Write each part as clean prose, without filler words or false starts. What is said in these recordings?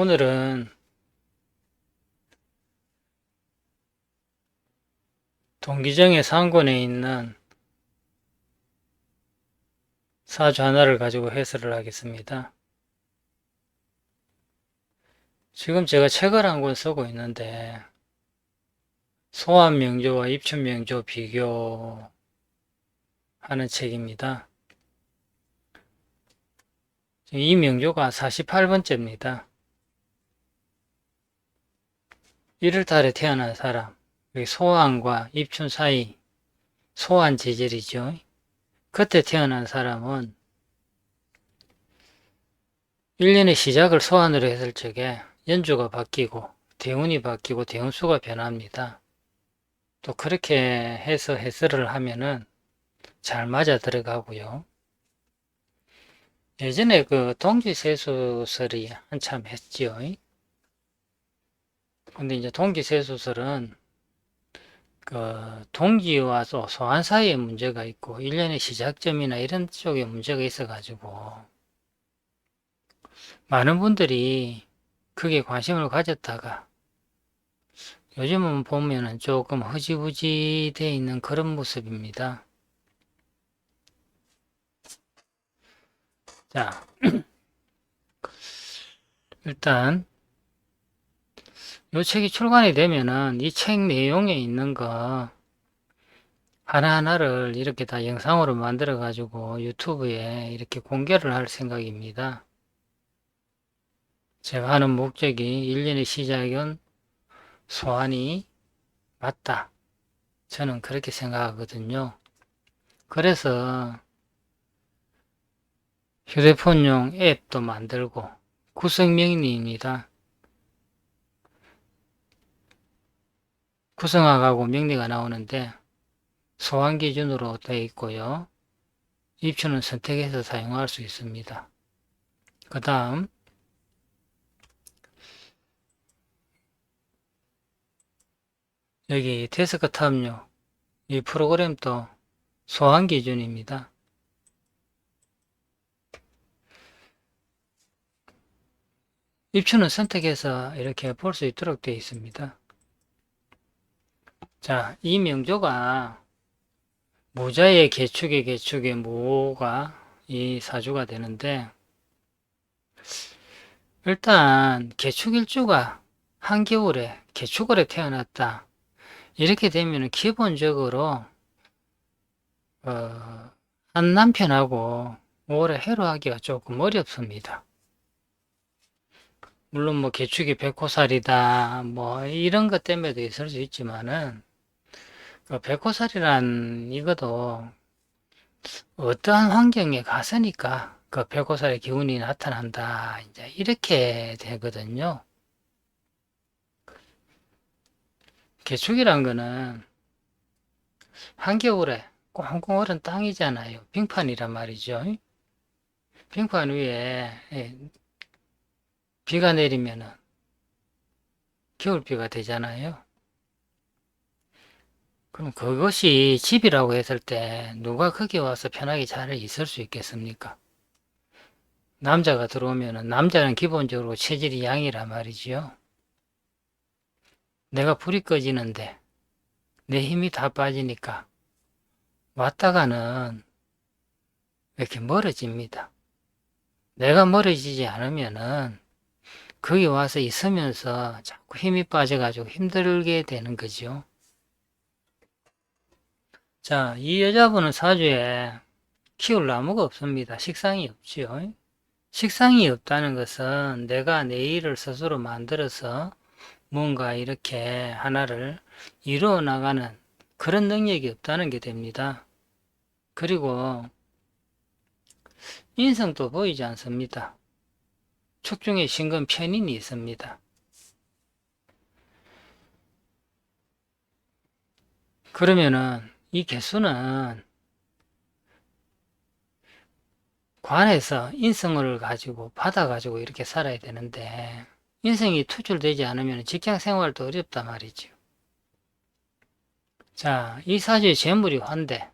오늘은 동기정의 상권에 있는 사주 하나를 가지고 해설을 하겠습니다. 지금 제가 책을 한 권 쓰고 있는데 소환명조와 입춘명조 비교하는 책입니다. 이 명조가 48번째입니다. 1월달에 태어난 사람, 소환과 입춘 사이, 소환 재절이죠. 그때 태어난 사람은 1년의 시작을 소환으로 했을 적에 연주가 바뀌고 대운이 바뀌고 대운수가 변합니다. 또 그렇게 해서 해설을 하면은 잘 맞아 들어가고요. 예전에 그 동지세수설이 한참 했지요. 근데 이제 동지세수설은 그 동지와 소환 사이에 문제가 있고 1년의 시작점이나 이런 쪽에 문제가 있어 가지고 많은 분들이 크게 관심을 가졌다가 요즘은 보면은 조금 흐지부지 되어 있는 그런 모습입니다. 자, 일단 이 책이 출간이 되면은 이 책 내용에 있는 거 하나하나를 이렇게 다 영상으로 만들어 가지고 유튜브에 이렇게 공개를 할 생각입니다. 제가 하는 목적이 1년의 시작은 소환이 맞다. 저는 그렇게 생각하거든요. 그래서 휴대폰용 앱도 만들고 구성명리입니다. 구성하고 명리가 나오는데 소환 기준으로 되어 있고요. 입추는 선택해서 사용할 수 있습니다. 그 다음 여기 데스크탑용 이 프로그램도 소환 기준입니다. 입추는 선택해서 이렇게 볼 수 있도록 되어 있습니다. 자, 이 명조가 무자의 개축의 무가 이 사주가 되는데 일단 개축일주가 한겨울에 개축월에 태어났다. 이렇게 되면 기본적으로 한 남편하고 오래 해로하기가 조금 어렵습니다. 물론 뭐 개축이 백호살이다 뭐 이런 것 때문에도 있을 수 있지만은 그 백호살이란 이것도 어떠한 환경에 갔으니까 그 백호살의 기운이 나타난다 이제 이렇게 되거든요. 개축이란 거는 한겨울에 꽁꽁 얼은 땅이잖아요. 빙판이란 말이죠. 빙판 위에 비가 내리면은 겨울비가 되잖아요. 그럼 그것이 집이라고 했을 때 누가 거기 와서 편하게 잘 있을 수 있겠습니까? 남자가 들어오면은 남자는 기본적으로 체질이 양이란 말이지요. 내가 불이 꺼지는데 내 힘이 다 빠지니까 왔다가는 이렇게 멀어집니다. 내가 멀어지지 않으면은 거기 와서 있으면서 자꾸 힘이 빠져가지고 힘들게 되는 거죠. 자, 이 여자분은 사주에 키울 나무가 없습니다. 식상이 없지요. 식상이 없다는 것은 내가 내 일을 스스로 만들어서 뭔가 이렇게 하나를 이루어 나가는 그런 능력이 없다는 게 됩니다. 그리고 인성도 보이지 않습니다. 축중에 신금 편인이 있습니다. 그러면은 이 개수는 관에서 인성을 가지고 받아가지고 이렇게 살아야 되는데 인성이 투출되지 않으면 직장 생활도 어렵단 말이죠. 자, 이 사주의 재물이 환대,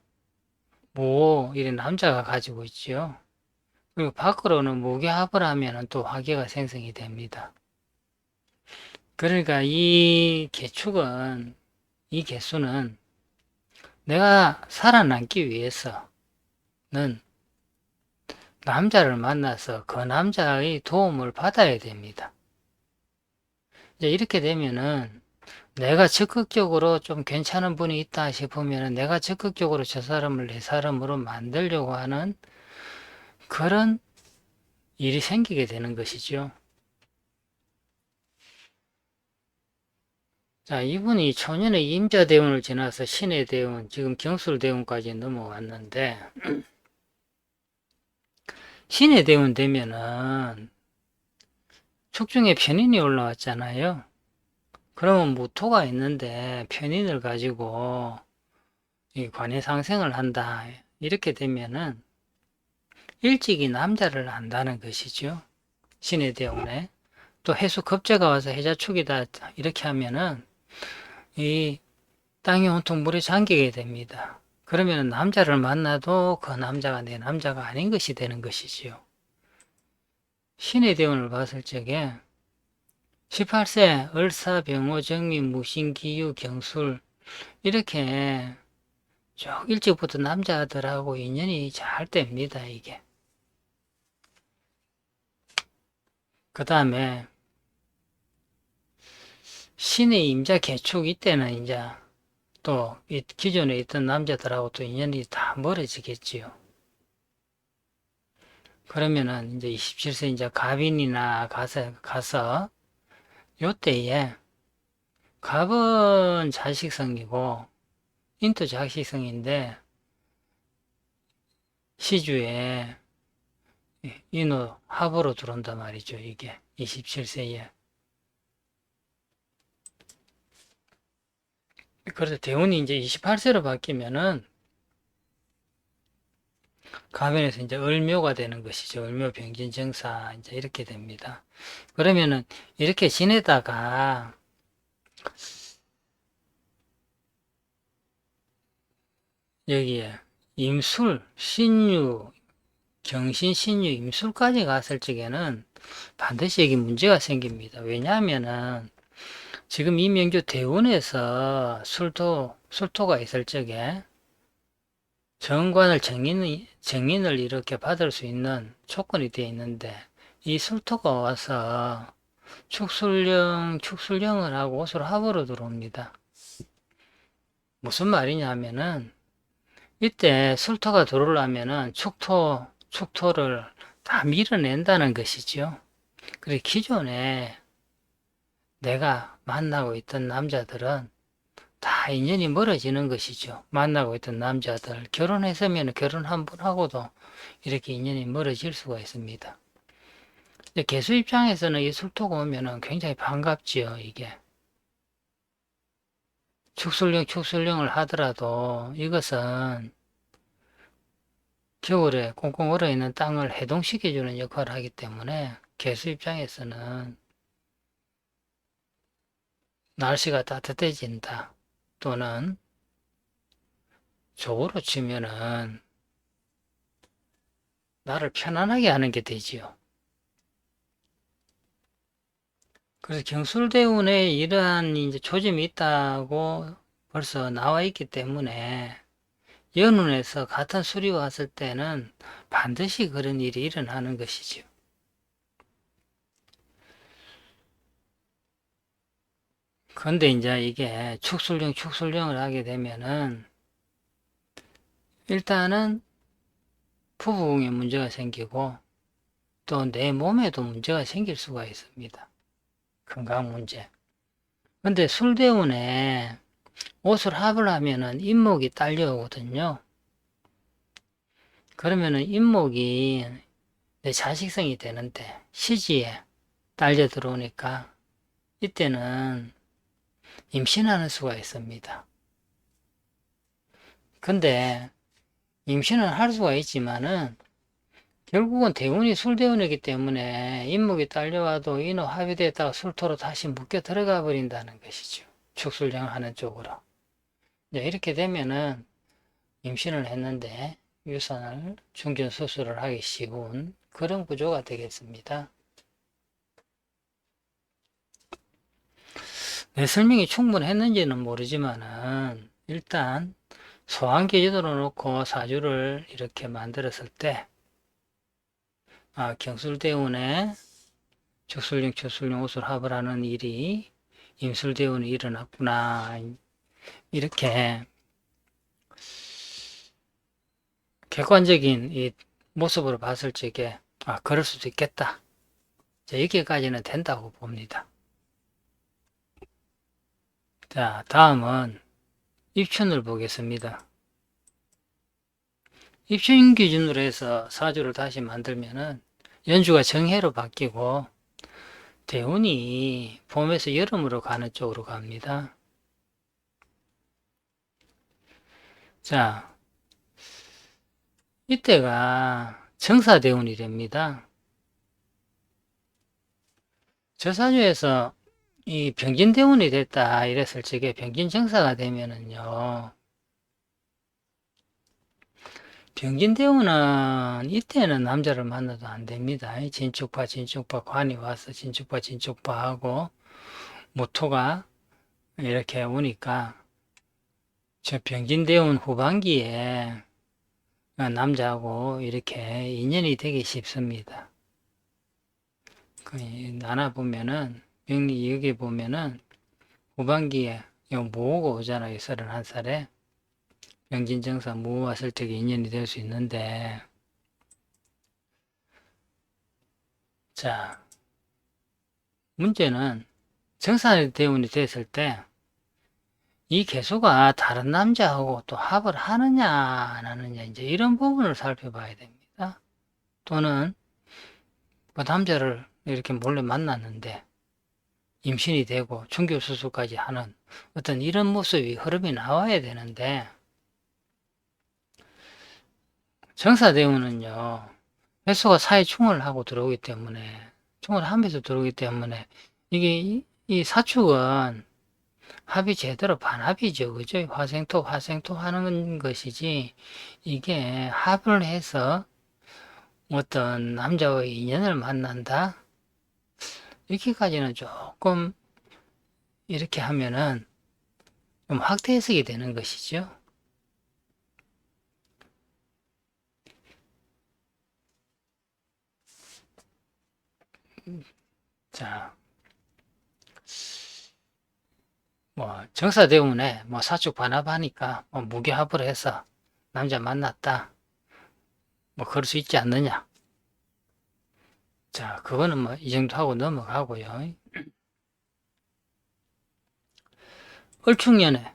모 이런 남자가 가지고 있지요. 그리고 밖으로는 무게합을 하면 또 화계가 생성이 됩니다. 그러니까 이 개수는 내가 살아남기 위해서는 남자를 만나서 그 남자의 도움을 받아야 됩니다. 이제 이렇게 되면은 내가 적극적으로 좀 괜찮은 분이 있다 싶으면은 내가 적극적으로 저 사람을 내 사람으로 만들려고 하는 그런 일이 생기게 되는 것이죠. 자, 이분이 초년의 임자대운을 지나서 신의 대운, 지금 경술대운까지 넘어왔는데, 신의 대운 되면은 축중에 편인이 올라왔잖아요. 그러면 무토가 있는데 편인을 가지고 이 관해상생을 한다. 이렇게 되면은 일찍이 남자를 안다는 것이죠. 신의 대운에. 또 해수 겁재가 와서 해자축이다. 이렇게 하면은 이 땅이 온통 물에 잠기게 됩니다. 그러면 남자를 만나도 그 남자가 내 남자가 아닌 것이 되는 것이지요. 신의 대운을 봤을 적에 18세 을사 병호 정미 무신 기유 경술 이렇게 쭉 일찍부터 남자들하고 인연이 잘 됩니다. 이게 그 다음에 신의 임자 개축 이때는 이제 또 기존에 있던 남자들하고 또 인연이 다 멀어지겠지요. 그러면은 이제 27세 이제 갑인이나 가서 요때에 갑은 자식성이고 인도 자식성인데 시주에 인호 합으로 들어온단 말이죠. 이게 27세에. 그래서 대운이 이제 28세로 바뀌면은 가변에서 이제 을묘가 되는 것이죠. 을묘 병진정사 이제 이렇게 됩니다. 그러면은 이렇게 지내다가 여기에 임술, 신유, 경신, 신유, 임술까지 갔을 적에는 반드시 여기 문제가 생깁니다. 왜냐하면은 지금 이명주 대운에서 술토가 있을 적에 정관을 정인을 이렇게 받을 수 있는 조건이 되어 있는데 이 술토가 와서 축술령을 하고 옷을 합으로 들어옵니다. 무슨 말이냐 하면은 이때 술토가 들어오려면은 축토를 다 밀어낸다는 것이죠. 그래 기존에 내가 만나고 있던 남자들은 다 인연이 멀어지는 것이죠. 만나고 있던 남자들 결혼했으면 결혼 한 번 하고도 이렇게 인연이 멀어질 수가 있습니다. 개수 입장에서는 이 술토가 오면은 굉장히 반갑지요. 이게 축술령을 하더라도 이것은 겨울에 꽁꽁 얼어있는 땅을 해동시켜주는 역할을 하기 때문에 개수 입장에서는 날씨가 따뜻해진다 또는 조으로 치면은 나를 편안하게 하는 게 되지요. 그래서 경술대운에 이러한 이제 조짐이 있다고 벌써 나와 있기 때문에 연운에서 같은 술이 왔을 때는 반드시 그런 일이 일어나는 것이죠. 그런데 이제 이게 축술령을 하게 되면은 일단은 부부궁에 문제가 생기고 또 내 몸에도 문제가 생길 수가 있습니다. 건강 문제. 근데 술대운에 옷을 합을 하면은 인목이 딸려오거든요. 그러면은 인목이 내 자식성이 되는데 시지에 딸려 들어오니까 이때는 임신하는 수가 있습니다. 근데 임신은 할 수가 있지만은 결국은 대운이 술대운이기 때문에 인목이 딸려와도 인호 합의됐다가 술토로 다시 묶여 들어가 버린다는 것이죠. 축술령하는 쪽으로. 이렇게 되면은 임신을 했는데 유산을 중견 수술을 하기 쉬운 그런 구조가 되겠습니다. 내 설명이 충분했는지는 모르지만은 일단 소환기 제도로 놓고 사주를 이렇게 만들었을 때 경술대운에 적술령, 처술령, 오술합을 하는 일이 임술대운에 일어났구나. 이렇게 객관적인 이 모습으로 봤을 적에 그럴 수도 있겠다. 여기까지는 된다고 봅니다. 자, 다음은 입춘을 보겠습니다. 입춘 기준으로 해서 사주를 다시 만들면은 연주가 정해로 바뀌고 대운이 봄에서 여름으로 가는 쪽으로 갑니다. 자, 이때가 정사대운이 됩니다. 저 사주에서 이 병진대운이 됐다 이랬을 적에 병진정사가 되면은요, 병진대운은 이때는 남자를 만나도 안 됩니다. 진축파 관이 와서 진축파 하고 모토가 이렇게 오니까 저 병진대운 후반기에 남자하고 이렇게 인연이 되기 쉽습니다. 나나 보면은 여기 보면은 후반기에 모호가 오잖아요. 31살에 병진정사 모호 왔을 때 인연이 될 수 있는데, 자, 문제는 정사대운이 됐을 때 이 개수가 다른 남자하고 또 합을 하느냐 안 하느냐 이제 이런 부분을 살펴봐야 됩니다. 또는 그 남자를 이렇게 몰래 만났는데 임신이 되고 중개수술까지 하는 어떤 이런 모습이 흐름이 나와야 되는데, 정사대운은요 횟수가 사이충을 하고 들어오기 때문에 충을 하면서 들어오기 때문에 이게 이 사축은 합이 제대로 반합이죠. 그죠? 화생토 하는 것이지, 이게 합을 해서 어떤 남자의 인연을 만난다? 이렇게까지는 조금, 이렇게 하면은 좀 확대 해석이 되는 것이죠. 자, 정사대운에 사축 반합하니까 무교합을 해서 남자 만났다. 그럴 수 있지 않느냐. 자, 그거는 이 정도 하고 넘어가고요. 을충년에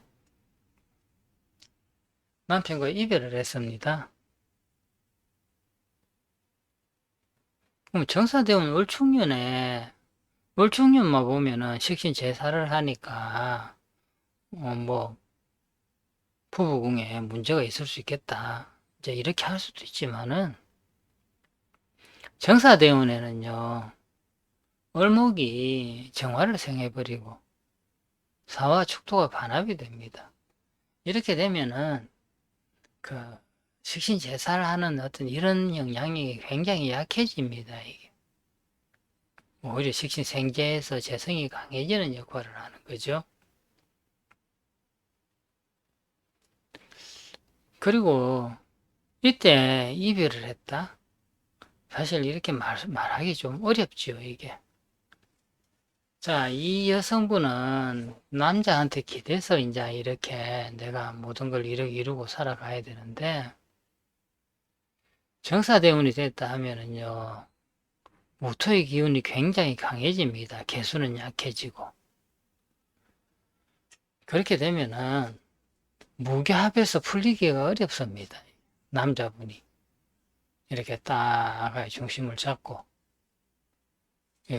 남편과 이별을 했습니다. 그럼 정사대운 을충년만 보면은 식신제사를 하니까 부부궁에 문제가 있을 수 있겠다. 이제 이렇게 할 수도 있지만은 정사대운에는요 을목이 정화를 생해버리고 사화 축토가 반합이 됩니다. 이렇게 되면은 그 식신제사를 하는 어떤 이런 영향이 굉장히 약해집니다. 이게 오히려 식신생재에서 재성이 강해지는 역할을 하는 거죠. 그리고 이때 이별을 했다? 사실 이렇게 말하기 좀 어렵죠, 이게. 자, 이 여성분은 남자한테 기대서 이제 이렇게 내가 모든 걸 이루고 살아가야 되는데, 정사대운이 됐다 하면은요, 모토의 기운이 굉장히 강해집니다. 개수는 약해지고. 그렇게 되면은, 무교합에서 풀리기가 어렵습니다. 남자분이. 이렇게 딱 중심을 잡고,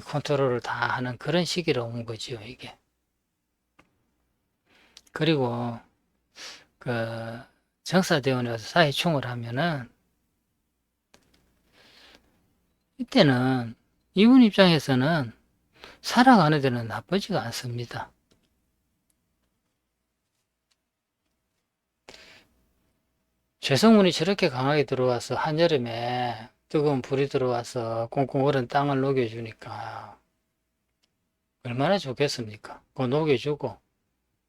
컨트롤을 다 하는 그런 시기로 온 거죠, 이게. 그리고, 정사대원에 와서 사회충을 하면은, 이때는, 이분 입장에서는 살아가는 데는 나쁘지가 않습니다. 죄성운이 저렇게 강하게 들어와서 한여름에 뜨거운 불이 들어와서 꽁꽁 얼은 땅을 녹여주니까 얼마나 좋겠습니까? 그거 녹여주고,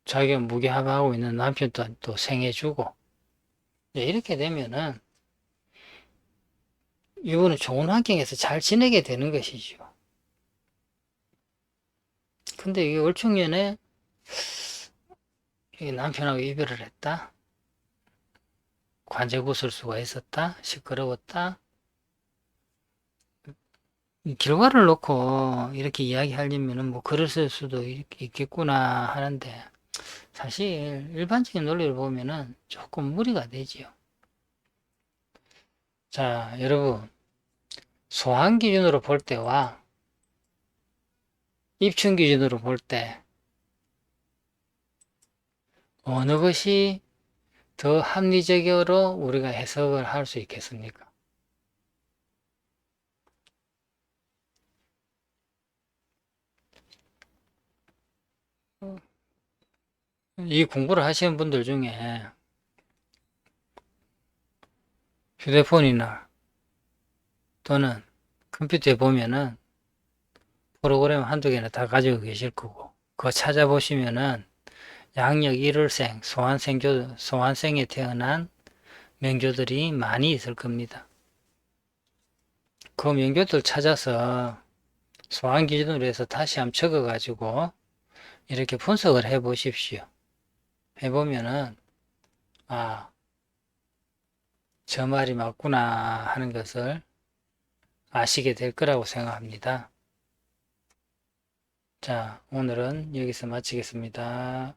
자기가 무게하고 있는 남편도 또 생해주고, 이렇게 되면은, 이거는 좋은 환경에서 잘 지내게 되는 것이죠. 근데 이게 얼충년에 남편하고 이별을 했다? 관제구설수가 있었다? 시끄러웠다? 이 결과를 놓고 이렇게 이야기하려면은 뭐 그랬을 수도 있겠구나 하는데, 사실 일반적인 논리를 보면은 조금 무리가 되지요. 자, 여러분, 소환 기준으로 볼 때와 입춘 기준으로 볼 때 어느 것이 더 합리적으로 우리가 해석을 할 수 있겠습니까? 이 공부를 하시는 분들 중에 휴대폰이나 또는 컴퓨터에 보면은 프로그램 한두 개는 다 가지고 계실 거고, 그거 찾아보시면은 양력 1월생, 소환생에 태어난 명조들이 많이 있을 겁니다. 그 명조들 찾아서 소환 기준으로 해서 다시 한번 적어가지고 이렇게 분석을 해 보십시오. 해보면은, 아, 저 말이 맞구나 하는 것을 아시게 될 거라고 생각합니다. 자, 오늘은 여기서 마치겠습니다.